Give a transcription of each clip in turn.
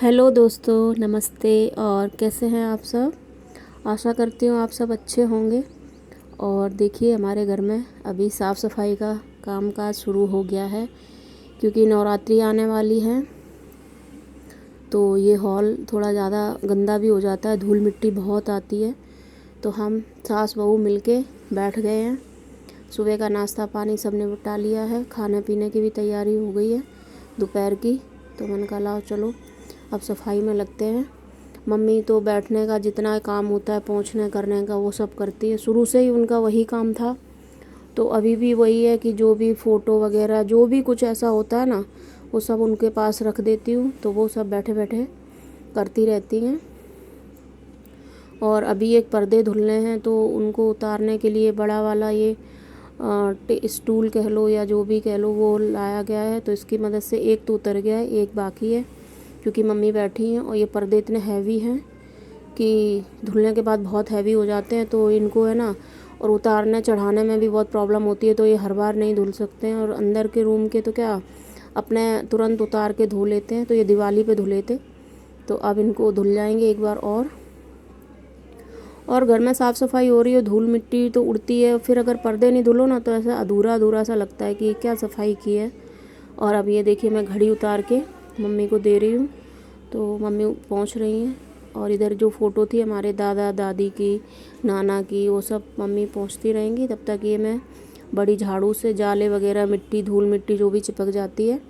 Hello दोस्तों, नमस्ते। और कैसे हैं आप सब। आशा करती हूँ आप सब अच्छे होंगे। और देखिए, हमारे घर में अभी साफ़ सफाई का कामकाज शुरू हो गया है, क्योंकि नवरात्रि आने वाली है। तो ये हॉल थोड़ा ज़्यादा गंदा भी हो जाता है, धूल मिट्टी बहुत आती है। तो हम सास बहू मिलके बैठ गए हैं। सुबह का नाश्ता पानी सब ने निपटा लिया है, खाने पीने की भी तैयारी हो गई है दोपहर की। तो मैंने कहा लाओ चलो अब सफाई में लगते हैं। मम्मी तो बैठने का जितना काम होता है, पोंछने करने का, वो सब करती है। शुरू से ही उनका वही काम था, तो अभी भी वही है कि जो भी फ़ोटो वगैरह जो भी कुछ ऐसा होता है ना, वो सब उनके पास रख देती हूँ, तो वो सब बैठे बैठे करती रहती हैं। और अभी एक पर्दे धुलने हैं, तो उनको उतारने के लिए बड़ा वाला ये स्टूल कह लो या जो भी कह लो, वो लाया गया है। तो इसकी मदद से एक तो उतर गया है, एक बाकी है, क्योंकि मम्मी बैठी हैं। और ये पर्दे इतने हैवी हैं कि धुलने के बाद बहुत हैवी हो जाते हैं, तो इनको है ना, और उतारने चढ़ाने में भी बहुत प्रॉब्लम होती है। तो ये हर बार नहीं धुल सकते हैं। और अंदर के रूम के तो क्या अपने तुरंत उतार के धो लेते हैं, तो ये दिवाली पे धुले थे, तो अब इनको धुल जाएंगे एक बार और घर में साफ़ सफाई हो रही है, धूल मिट्टी तो उड़ती है। फिर अगर पर्दे नहीं धुलो ना, तो ऐसा अधूरा अधूरा सा लगता है कि क्या सफाई की है। और अब ये देखिए, मैं घड़ी उतार के मम्मी को दे रही हूँ, तो मम्मी पहुँच रही हैं। और इधर जो फ़ोटो थी हमारे दादा दादी की, नाना की, वो सब मम्मी पहुँचती रहेंगी। तब तक ये मैं बड़ी झाड़ू से जाले वगैरह, मिट्टी धूल मिट्टी जो भी चिपक जाती है,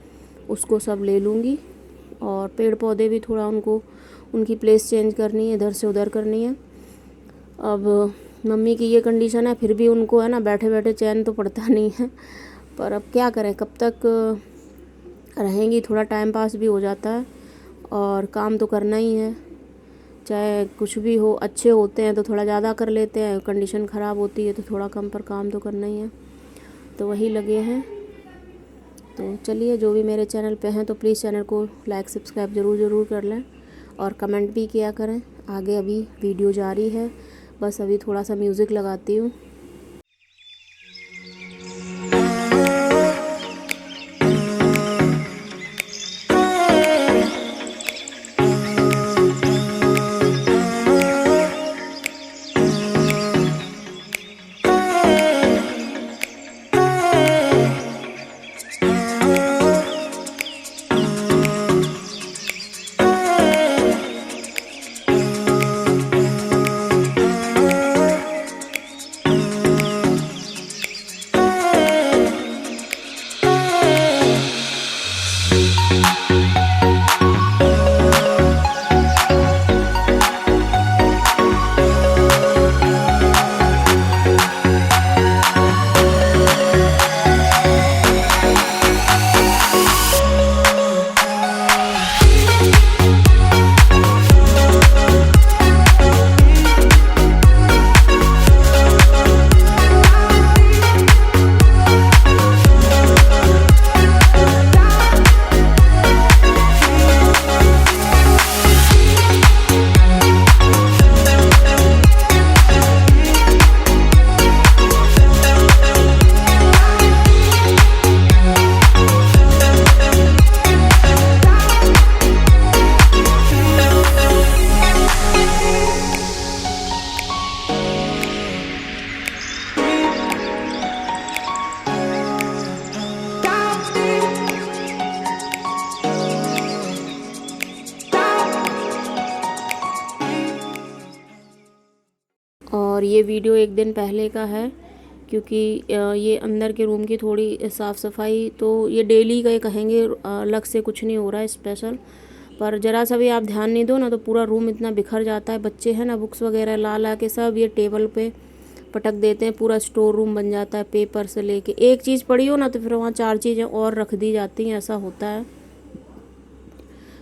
उसको सब ले लूँगी। और पेड़ पौधे भी थोड़ा उनको उनकी प्लेस चेंज करनी है, इधर से उधर करनी है। अब मम्मी की ये कंडीशन है, फिर भी उनको है ना बैठे बैठे चैन तो पड़ता नहीं है। पर अब क्या करें, कब तक रहेंगी। थोड़ा टाइम पास भी हो जाता है, और काम तो करना ही है। चाहे कुछ भी हो, अच्छे होते हैं तो थोड़ा ज़्यादा कर लेते हैं, कंडीशन ख़राब होती है तो थोड़ा कम, पर काम तो करना ही है। तो वही लगे हैं। तो चलिए, जो भी मेरे चैनल पे हैं तो प्लीज़ चैनल को लाइक सब्सक्राइब ज़रूर कर लें, और कमेंट भी किया करें। आगे अभी वीडियो जारी है, बस अभी थोड़ा सा म्यूज़िक लगाती हूँ। और ये वीडियो एक दिन पहले का है, क्योंकि ये अंदर के रूम की थोड़ी साफ़ सफाई तो ये डेली का ही कहेंगे, अलग से कुछ नहीं हो रहा है स्पेशल। पर ज़रा सा भी आप ध्यान नहीं दो ना, तो पूरा रूम इतना बिखर जाता है। बच्चे हैं ना, बुक्स वगैरह ला ला के सब ये टेबल पे पटक देते हैं, पूरा स्टोर रूम बन जाता है। पेपर से लेके एक चीज़ पड़ी हो ना, तो फिर वहाँ 4 चीज़ें और रख दी जाती हैं, ऐसा होता है।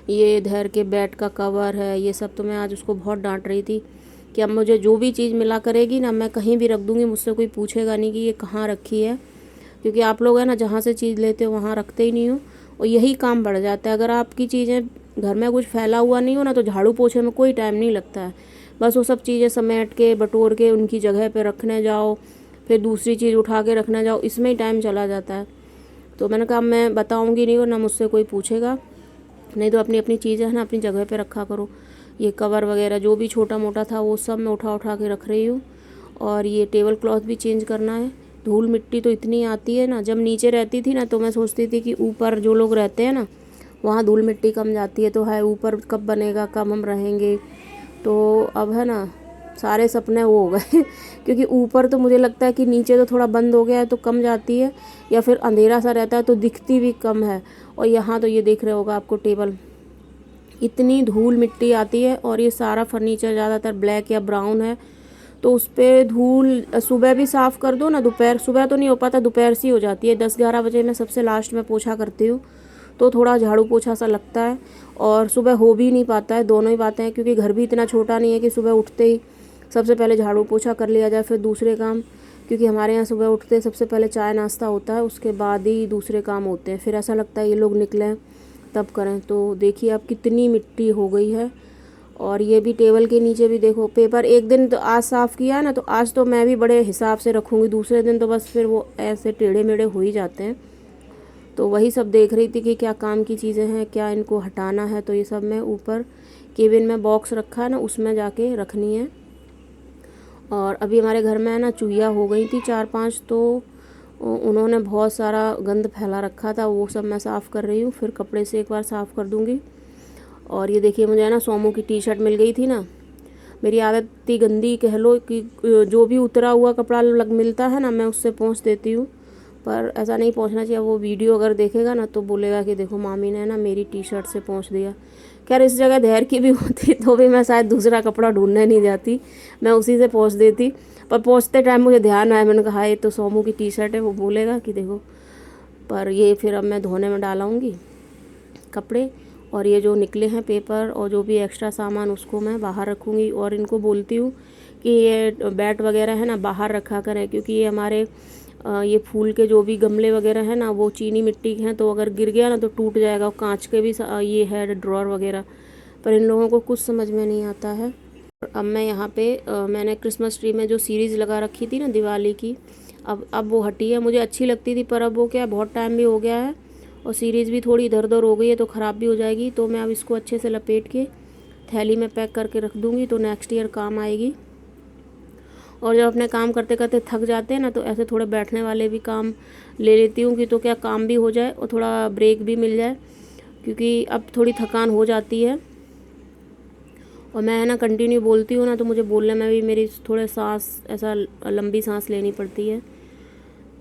ये इधर के बेड का कवर है, ये सब तो मैं आज उसको बहुत डांट रही थी कि अब मुझे जो भी चीज़ मिला करेगी ना, मैं कहीं भी रख दूँगी, मुझसे कोई पूछेगा नहीं कि ये कहाँ रखी है। क्योंकि आप लोग है ना, जहाँ से चीज़ लेते हो वहाँ रखते ही नहीं हो, और यही काम बढ़ जाता है। अगर आपकी चीज़ें घर में कुछ फैला हुआ नहीं हो ना, तो झाड़ू पोछे में कोई टाइम नहीं लगता है। बस वो सब चीज़ें समेट के बटोर के उनकी जगह पे रखने जाओ, फिर दूसरी चीज़ उठा के रखने जाओ, इसमें ही टाइम चला जाता है। तो मैंने कहा मैं बताऊँगी नहीं, वरना मुझसे कोई पूछेगा। नहीं तो अपनी अपनी चीज़ें है ना अपनी जगह पे रखा करो। ये कवर वगैरह जो भी छोटा मोटा था वो सब मैं उठा उठा के रख रही हूँ। और ये टेबल क्लॉथ भी चेंज करना है। धूल मिट्टी तो इतनी आती है ना, जब नीचे रहती थी ना तो मैं सोचती थी कि ऊपर जो लोग रहते हैं ना वहाँ धूल मिट्टी कम जाती है, तो है ऊपर कब बनेगा, कब हम रहेंगे। तो अब है ना सारे सपने वो हो गए क्योंकि ऊपर तो मुझे लगता है कि नीचे तो थोड़ा बंद हो गया है तो कम जाती है, या फिर अंधेरा सा रहता है तो दिखती भी कम है। और यहाँ तो ये देख रहे होगा आपको टेबल, इतनी धूल मिट्टी आती है। और ये सारा फर्नीचर ज़्यादातर ब्लैक या ब्राउन है, तो उस पर धूल सुबह भी साफ़ कर दो ना, दोपहर सुबह तो नहीं हो पाता, दोपहर सी हो जाती है। 10-11 बजे मैं सबसे लास्ट में पोछा करती हूँ, तो थोड़ा झाड़ू पोछा सा लगता है। और सुबह हो भी नहीं पाता है, दोनों ही बातें हैं, क्योंकि घर भी इतना छोटा नहीं है कि सुबह उठते ही सबसे पहले झाड़ू पोछा कर लिया जाए फिर दूसरे काम। क्योंकि हमारे यहाँ सुबह उठते सबसे पहले चाय नाश्ता होता है, उसके बाद ही दूसरे काम होते हैं। फिर ऐसा लगता है ये लोग निकलें तब करें। तो देखिए अब कितनी मिट्टी हो गई है। और ये भी टेबल के नीचे भी देखो पेपर, एक दिन तो आज साफ़ किया है ना, तो आज तो मैं भी बड़े हिसाब से रखूँगी, दूसरे दिन तो बस फिर वो ऐसे टेढ़े मेढ़े हो ही जाते हैं। तो वही सब देख रही थी कि क्या काम की चीज़ें हैं, क्या इनको हटाना है। तो ये सब मैं ऊपर केबिन में बॉक्स रखा है ना, उसमें जाके रखनी है। और अभी हमारे घर में है ना चूहिया हो गई थी 4-5, तो उन्होंने बहुत सारा गंद फैला रखा था, वो सब मैं साफ़ कर रही हूँ। फिर कपड़े से एक बार साफ़ कर दूँगी। और ये देखिए मुझे है ना सोमू की टी शर्ट मिल गई थी ना, मेरी आदत इतनी गंदी कह लो कि जो भी उतरा हुआ कपड़ा मिलता है ना मैं उससे पोंछ देती हूँ। पर ऐसा नहीं पहुँचना चाहिए। वो वीडियो अगर देखेगा ना तो बोलेगा कि देखो मामी ने ना मेरी टी शर्ट से पोंछ दिया। खैर इस जगह धैर्य की भी होती तो भी मैं शायद दूसरा कपड़ा ढूंढने नहीं जाती, मैं उसी से पोंछ देती। पर पहुँचते टाइम मुझे ध्यान आया, मैंने कहा ये तो सोमू की टी शर्ट है, वो बोलेगा कि देखो। पर ये फिर अब मैं धोने में डालाऊँगी कपड़े। और ये जो निकले हैं पेपर और जो भी एक्स्ट्रा सामान उसको मैं बाहर रखूँगी। और इनको बोलती हूँ कि ये बैट वगैरह है ना बाहर रखा करें, क्योंकि ये हमारे ये फूल के जो भी गमले वगैरह हैं ना वो चीनी मिट्टी के हैं, तो अगर गिर गया ना तो टूट जाएगा। और कांच के भी ये है ड्रॉर वगैरह, पर इन लोगों को कुछ समझ में नहीं आता है। अब मैं यहाँ पे मैंने क्रिसमस ट्री में जो सीरीज़ लगा रखी थी ना दिवाली की, अब वो हटी है। मुझे अच्छी लगती थी, पर अब वो क्या बहुत टाइम भी हो गया है और सीरीज़ भी थोड़ी इधर उधर हो गई है तो ख़राब भी हो जाएगी। तो मैं अब इसको अच्छे से लपेट के थैली में पैक करके रख दूँगी, तो नेक्स्ट ईयर काम आएगी। और जब अपने काम करते करते थक जाते हैं ना तो ऐसे थोड़े बैठने वाले भी काम ले लेती हूँ कि तो क्या काम भी हो जाए और थोड़ा ब्रेक भी मिल जाए, क्योंकि अब थोड़ी थकान हो जाती है। और मैं है ना कंटिन्यू बोलती हूँ ना तो मुझे बोलने में भी मेरी थोड़े सांस ऐसा लंबी सांस लेनी पड़ती है।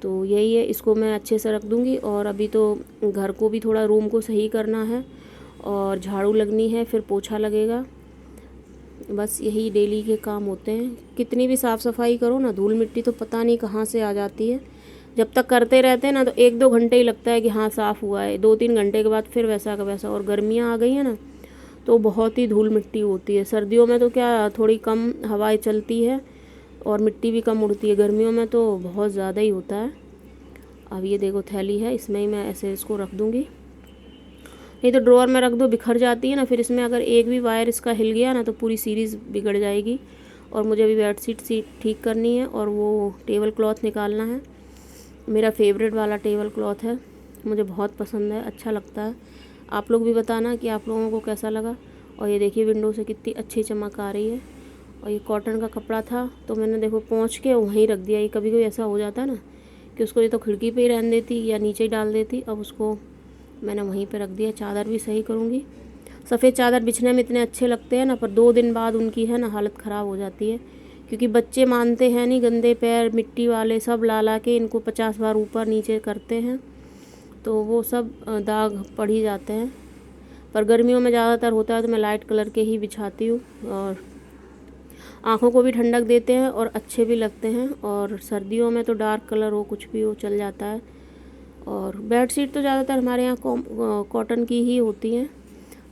तो यही है, इसको मैं अच्छे से रख दूँगी। और अभी तो घर को भी थोड़ा रूम को सही करना है और झाड़ू लगनी है, फिर पोछा लगेगा। बस यही डेली के काम होते हैं। कितनी भी साफ़ सफाई करो ना धूल मिट्टी तो पता नहीं कहाँ से आ जाती है। जब तक करते रहते हैं ना तो 1-2 घंटे ही लगता है कि हाँ साफ़ हुआ है, 2-3 घंटे के बाद फिर वैसा का वैसा। और गर्मियाँ आ गई हैं ना तो बहुत ही धूल मिट्टी होती है। सर्दियों में तो क्या थोड़ी कम हवाएं चलती है और मिट्टी भी कम उड़ती है, गर्मियों में तो बहुत ज़्यादा ही होता है। अब ये देखो थैली है, इसमें ही मैं ऐसे इसको रख दूँगी, नहीं तो ड्रॉअर में रख दो बिखर जाती है ना। फिर इसमें अगर एक भी वायर इसका हिल गया ना तो पूरी सीरीज़ बिगड़ जाएगी। और मुझे अभी बेडशीट ठीक करनी है और वो टेबल क्लॉथ निकालना है। मेरा फेवरेट वाला टेबल क्लॉथ है, मुझे बहुत पसंद है, अच्छा लगता है। आप लोग भी बताना कि आप लोगों को कैसा लगा। और ये देखिए विंडो से कितनी अच्छी चमक आ रही है। और ये कॉटन का कपड़ा था तो मैंने देखो पोंछ के वहीं रख दिया। ये कभी कभी ऐसा हो जाता है ना कि उसको ये तो खिड़की पे ही रहने देती या नीचे ही डाल देती, अब उसको मैंने वहीं पे रख दिया। चादर भी सही करूँगी। सफ़ेद चादर बिछने में इतने अच्छे लगते हैं ना, पर 2 दिन बाद उनकी है ना हालत ख़राब हो जाती है, क्योंकि बच्चे मानते हैं नहीं, गंदे पैर मिट्टी वाले सब ला ला के इनको 50 बार ऊपर नीचे करते हैं तो वो सब दाग पड़ ही जाते हैं। पर गर्मियों में ज़्यादातर होता है तो मैं लाइट कलर के ही बिछाती हूँ, और आँखों को भी ठंडक देते हैं और अच्छे भी लगते हैं। और सर्दियों में तो डार्क कलर हो कुछ भी हो चल जाता है। और बेडशीट तो ज़्यादातर हमारे यहाँ कॉटन की ही होती हैं,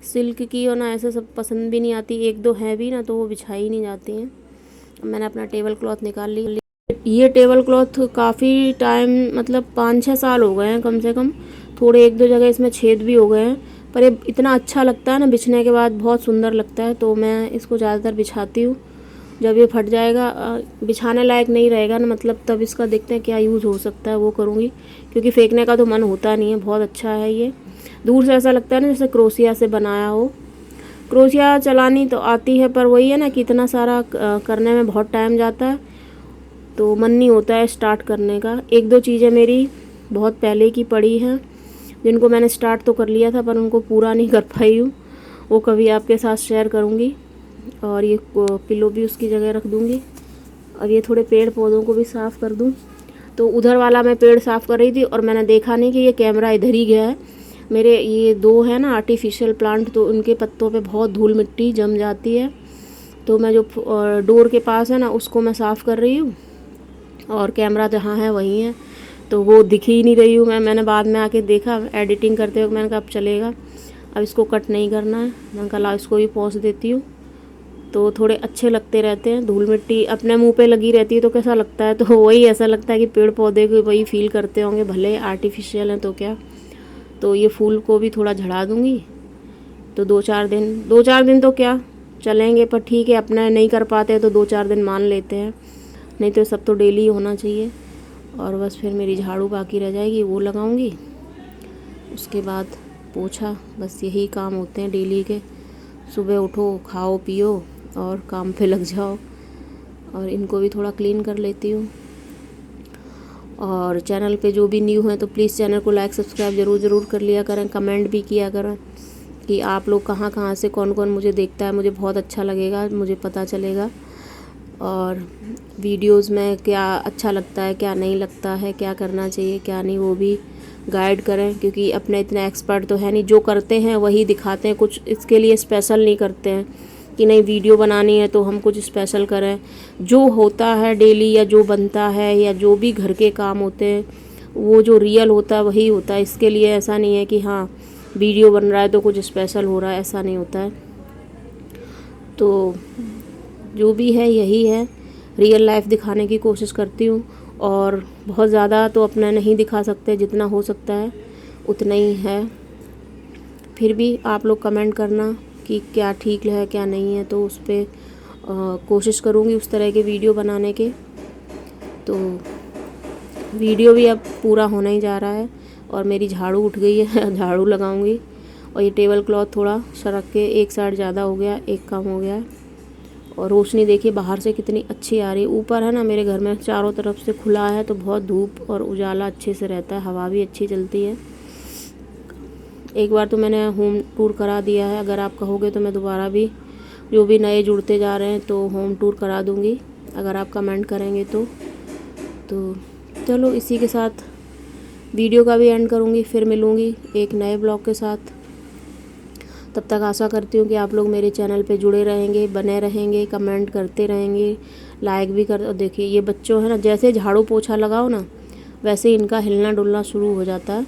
सिल्क की और ना ऐसे सब पसंद भी नहीं आती। 1-2 हैं भी ना तो वो बिछाई नहीं जाती हैं। मैंने अपना टेबल क्लॉथ निकाल ली। ये टेबल क्लॉथ काफ़ी टाइम मतलब 5-6 साल हो गए हैं कम से कम। थोड़े 1-2 जगह इसमें छेद भी हो गए हैं, पर ये इतना अच्छा लगता है ना बिछने के बाद, बहुत सुंदर लगता है। तो मैं इसको ज़्यादातर बिछाती हूँ। जब ये फट जाएगा बिछाने लायक नहीं रहेगा ना मतलब, तब इसका देखते हैं क्या यूज़ हो सकता है वो करूँगी, क्योंकि फेंकने का तो मन होता नहीं है। बहुत अच्छा है ये। दूर से ऐसा लगता है ना जैसे क्रोशिया से बनाया हो। क्रोशिया चलानी तो आती है, पर वही है ना कि इतना सारा करने में बहुत टाइम जाता है, तो मन नहीं होता है स्टार्ट करने का। एक दो चीज़ें मेरी बहुत पहले की पड़ी हैं जिनको मैंने स्टार्ट तो कर लिया था, पर उनको पूरा नहीं कर पाई हूँ। वो कभी आपके साथ शेयर करूँगी। और ये पिलो भी उसकी जगह रख दूँगी। अब ये थोड़े पेड़ पौधों को भी साफ़ कर दूँ। तो उधर वाला मैं पेड़ साफ़ कर रही थी और मैंने देखा नहीं कि ये कैमरा इधर ही गया है। मेरे ये 2 है ना आर्टिफिशियल प्लांट, तो उनके पत्तों पे बहुत धूल मिट्टी जम जाती है। तो मैं जो डोर के पास है ना उसको मैं साफ़ कर रही हूँ, और कैमरा जहाँ है वहीं है, तो वो दिख ही नहीं रही हूँ। मैंने बाद में आके देखा एडिटिंग करते हुए, मैंने कहा अब चलेगा, अब इसको कट नहीं करना है। मैंने कहा ला इसको भी पोंछ देती हूँ, तो थोड़े अच्छे लगते रहते हैं। धूल मिट्टी अपने मुंह पे लगी रहती है तो कैसा लगता है, तो वही ऐसा लगता है कि पेड़ पौधे को वही फील करते होंगे, भले आर्टिफिशियल हैं तो क्या। तो ये फूल को भी थोड़ा झड़ा दूँगी। तो 2-4 दिन तो क्या चलेंगे, पर ठीक है, अपना नहीं कर पाते तो 2-4 दिन मान लेते हैं, नहीं तो सब तो डेली होना चाहिए। और बस फिर मेरी झाड़ू बाकी रह जाएगी, वो लगाऊंगी। उसके बाद पोछा, बस यही काम होते हैं डेली के। सुबह उठो, खाओ पियो और काम पे लग जाओ। और इनको भी थोड़ा क्लीन कर लेती हूँ। और चैनल पे जो भी न्यू हैं तो प्लीज़ चैनल को लाइक सब्सक्राइब ज़रूर कर लिया करें, कमेंट भी किया करें कि आप लोग कहाँ से कौन कौन मुझे देखता है। मुझे बहुत अच्छा लगेगा, मुझे पता चलेगा। और वीडियोस में क्या अच्छा लगता है, क्या नहीं लगता है, क्या करना चाहिए क्या नहीं, वो भी गाइड करें, क्योंकि अपने इतने एक्सपर्ट तो है नहीं। जो करते हैं वही दिखाते हैं, कुछ इसके लिए स्पेशल नहीं करते हैं कि नहीं वीडियो बनानी है तो हम कुछ स्पेशल करें। जो होता है डेली या जो बनता है या जो भी घर के काम होते हैं वो जो रियल होता है वही होता है। इसके लिए ऐसा नहीं है कि हाँ वीडियो बन रहा है तो कुछ स्पेशल हो रहा है, ऐसा नहीं होता है। तो जो भी है यही है, रियल लाइफ दिखाने की कोशिश करती हूँ। और बहुत ज़्यादा तो अपना नहीं दिखा सकते, जितना हो सकता है उतना ही है। फिर भी आप लोग कमेंट करना कि क्या ठीक है क्या नहीं है, तो उस पर कोशिश करूँगी उस तरह के वीडियो बनाने के। तो वीडियो भी अब पूरा होना ही जा रहा है और मेरी झाड़ू उठ गई है झाड़ू लगाऊंगी। और ये टेबल क्लॉथ थोड़ा सरक के एक साइड ज़्यादा हो गया, एक कम हो गया। और रोशनी देखिए बाहर से कितनी अच्छी आ रही है। ऊपर है ना मेरे घर में चारों तरफ से खुला है तो बहुत धूप और उजाला अच्छे से रहता है, हवा भी अच्छी चलती है। एक बार तो मैंने होम टूर करा दिया है, अगर आप कहोगे तो मैं दोबारा भी, जो भी नए जुड़ते जा रहे हैं तो होम टूर करा दूँगी अगर आप कमेंट करेंगे तो चलो इसी के साथ वीडियो का भी एंड करूँगी। फिर मिलूँगी एक नए ब्लॉग के साथ। तब तक आशा करती हूँ कि आप लोग मेरे चैनल पे जुड़े रहेंगे, बने रहेंगे, कमेंट करते रहेंगे, लाइक भी कर। देखिए ये बच्चों है ना, जैसे झाड़ू पोछा लगाओ ना वैसे इनका हिलना डुलना शुरू हो जाता है।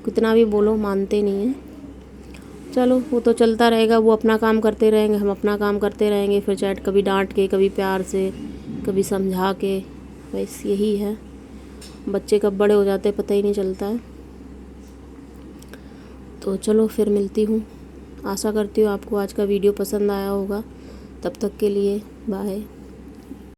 कितना भी बोलो मानते नहीं हैं। चलो वो तो चलता रहेगा, वो अपना काम करते रहेंगे, हम अपना काम करते रहेंगे। फिर चाहे कभी डांट के, कभी प्यार से, कभी समझा के, बस यही है। बच्चे कब बड़े हो जाते पता ही नहीं चलता है। तो चलो फिर मिलती हूँ। आशा करती हूँ आपको आज का वीडियो पसंद आया होगा। तब तक के लिए बाय।